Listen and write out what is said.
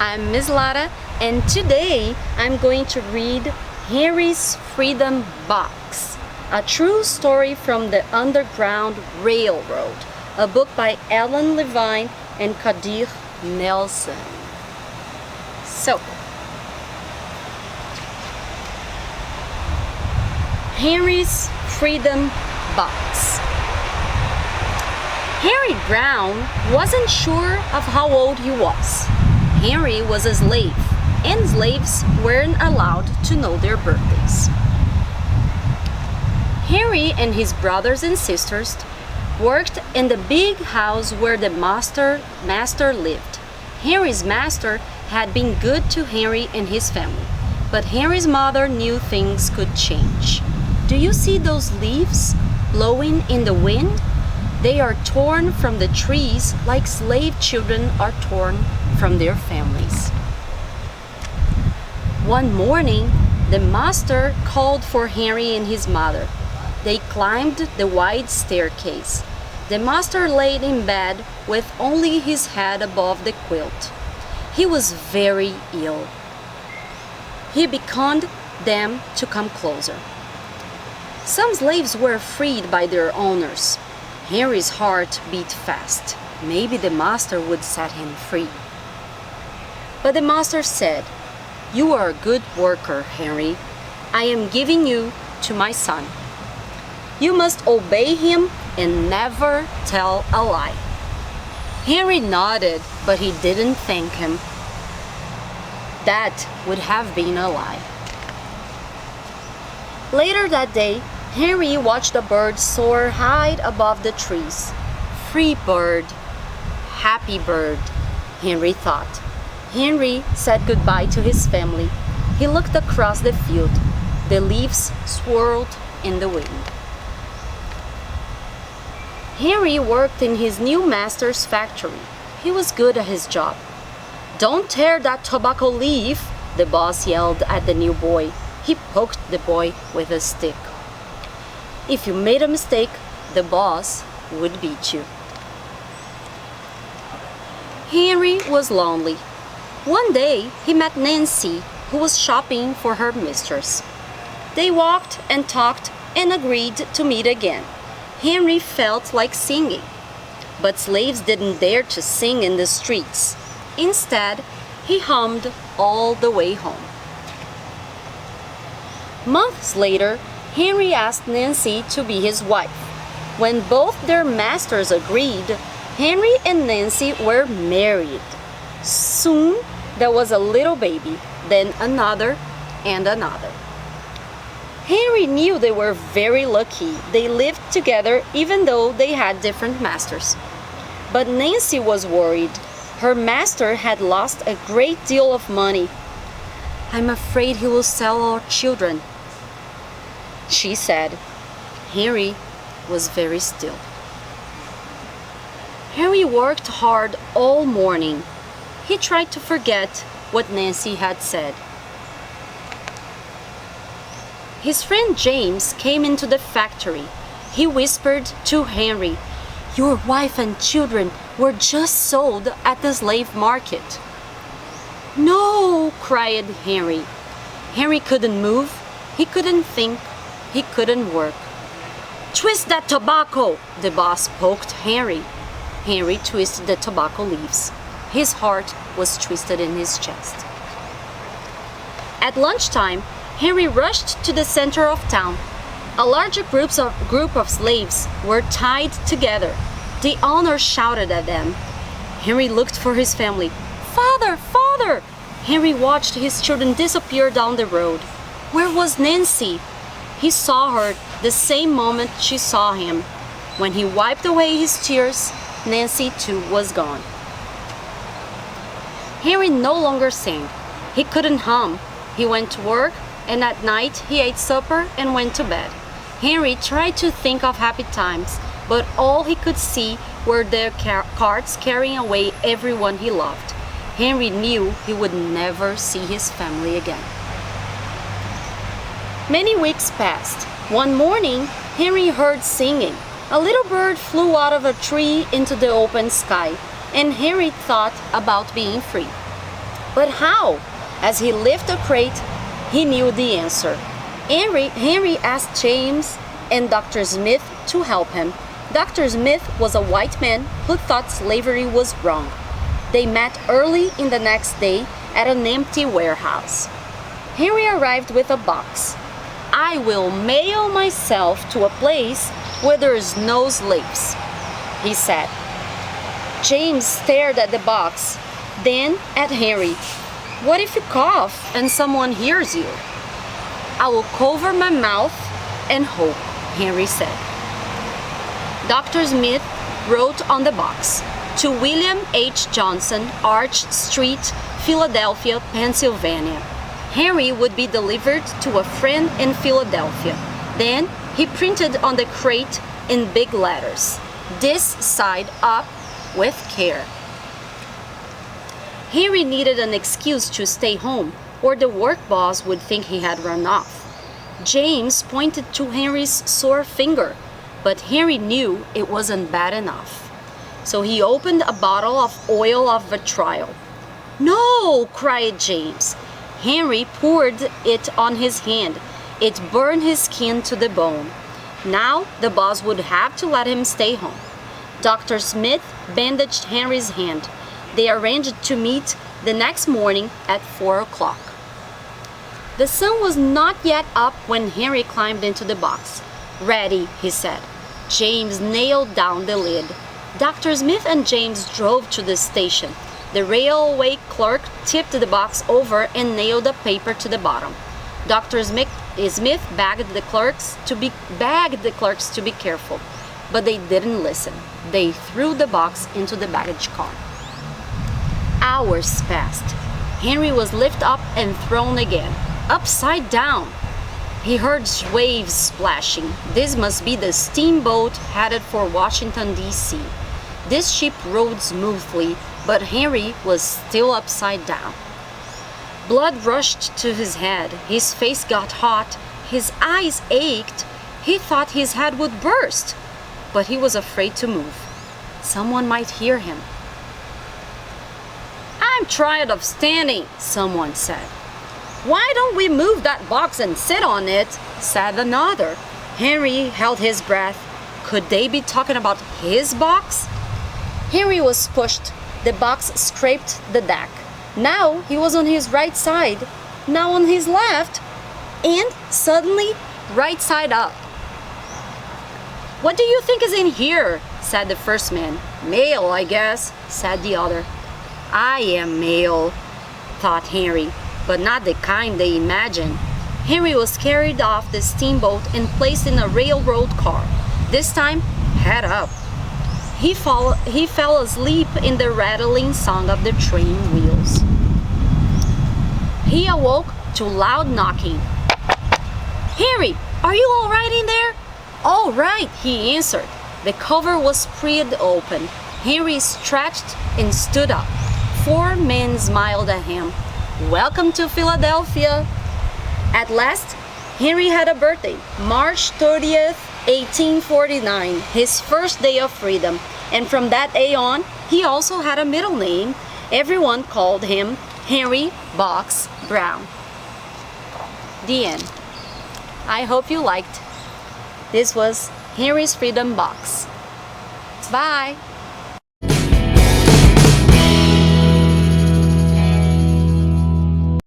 I'm Miss Lara, and today I'm going to read Henry's Freedom Box, a true story from the Underground Railroad, a book by Ellen Levine and Kadir Nelson. So, Henry's Freedom Box. Henry Brown wasn't sure of how old he was. Henry was a slave, and slaves weren't allowed to know their birthdays. Henry and his brothers and sisters worked in the big house where the master lived. Henry's master had been good to Henry and his family, but Henry's mother knew things could change. Do you see those leaves blowing in the wind? They are torn from the trees like slave children are torn from their families. One morning, the master called for Henry and his mother. They climbed the wide staircase. The master laid in bed with only his head above the quilt. He was very ill. He beckoned them to come closer. Some slaves were freed by their owners. Henry's heart beat fast. Maybe the master would set him free. But the master said, "You are a good worker, Henry. I am giving you to my son. You must obey him and never tell a lie." Henry nodded, but he didn't thank him. That would have been a lie. Later that day, Henry watched a bird soar high above the trees. Free bird, happy bird, Henry thought. Henry said goodbye to his family. He looked across the field. The leaves swirled in the wind. Henry worked in his new master's factory. He was good at his job. "Don't tear that tobacco leaf," the boss yelled at the new boy. He poked the boy with a stick. If you made a mistake, the boss would beat you. Henry was lonely. One day, he met Nancy, who was shopping for her mistress. They walked and talked and agreed to meet again. Henry felt like singing, but slaves didn't dare to sing in the streets. Instead, he hummed all the way home. Months later, Henry asked Nancy to be his wife. When both their masters agreed, Henry and Nancy were married. Soon, there was a little baby, then another and another. Henry knew they were very lucky. They lived together even though they had different masters. But Nancy was worried. Her master had lost a great deal of money. "I'm afraid he will sell our children," she said. Henry was very still. Henry worked hard all morning. He tried to forget what Nancy had said. His friend James came into the factory. He whispered to Henry, "Your wife and children were just sold at the slave market." "No!" cried Henry. Henry couldn't move. He couldn't think. He couldn't work. "Twist that tobacco!" the boss poked Henry. Henry twisted the tobacco leaves. His heart was twisted in his chest. At lunchtime, Henry rushed to the center of town. A large group of slaves were tied together. The owner shouted at them. Henry looked for his family. "Father! Father!" Henry watched his children disappear down the road. Where was Nancy? He saw her the same moment she saw him. When he wiped away his tears, Nancy too was gone. Henry no longer sang. He couldn't hum. He went to work, and at night he ate supper and went to bed. Henry tried to think of happy times, but all he could see were their carts carrying away everyone he loved. Henry knew he would never see his family again. Many weeks passed. One morning, Henry heard singing. A little bird flew out of a tree into the open sky, and Henry thought about being free. But how? As he lifted the crate, he knew the answer. Henry asked James and Dr. Smith to help him. Dr. Smith was a white man who thought slavery was wrong. They met early in the next day at an empty warehouse. Henry arrived with a box. "I will mail myself to a place where there is no slaves," he said. James stared at the box, then at Henry. "What if you cough and someone hears you?" "I will cover my mouth and hope," Henry said. Dr. Smith wrote on the box, "To William H. Johnson, Arch Street, Philadelphia, Pennsylvania." Henry would be delivered to a friend in Philadelphia. Then he printed on the crate in big letters, "This side up with care." Henry needed an excuse to stay home, or the work boss would think he had run off. James pointed to Henry's sore finger, but Henry knew it wasn't bad enough. So he opened a bottle of oil of vitriol. "No!" cried James. Henry poured it on his hand. It burned his skin to the bone. Now the boss would have to let him stay home. Dr. Smith bandaged Henry's hand. They arranged to meet the next morning at 4 o'clock. The sun was not yet up when Henry climbed into the box. "Ready," he said. James nailed down the lid. Dr. Smith and James drove to the station. The railway clerk tipped the box over and nailed a paper to the bottom. Dr. Smith begged the clerks to be careful, but they didn't listen. They threw the box into the baggage car. Hours passed. Henry was lifted up and thrown again, upside down. He heard waves splashing. This must be the steamboat headed for Washington, D.C. This ship rode smoothly, but Henry was still upside down. Blood rushed to his head. His face got hot. His eyes ached. He thought his head would burst, but he was afraid to move. Someone might hear him. "I'm tired of standing," someone said. "Why don't we move that box and sit on it?" said another. Henry held his breath. Could they be talking about his box? Henry was pushed. The box scraped the deck. Now he was on his right side, now on his left, and suddenly right side up. "What do you think is in here?" said the first man. "Mail, I guess," said the other. "I am mail," thought Henry, but not the kind they imagined. Henry was carried off the steamboat and placed in a railroad car, this time head up. He fell asleep in the rattling sound of the train wheels. He awoke to loud knocking. "Henry, are you all right in there?" "All right," he answered. The cover was pried open. Henry stretched and stood up. 4 men smiled at him. "Welcome to Philadelphia." At last, Henry had a birthday, March 30th, 1849, his first day of freedom. And from that day on, he also had a middle name. Everyone called him Henry Box Brown. The end. I hope you liked. This was Henry's Freedom Box. Bye!